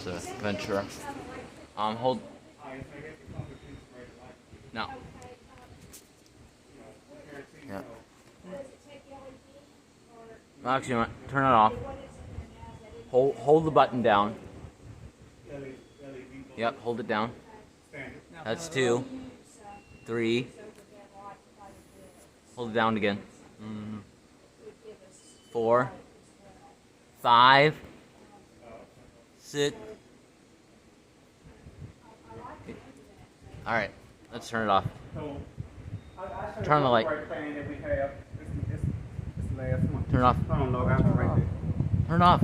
It's a Ventura. Hold. No. Yeah. Actually, turn it off. Hold the button down. Yep, hold it down. That's 2, 3. Hold it down again. 4, 5, 6. All right, let's turn it off. Turn the light. Turn it off. Turn it off.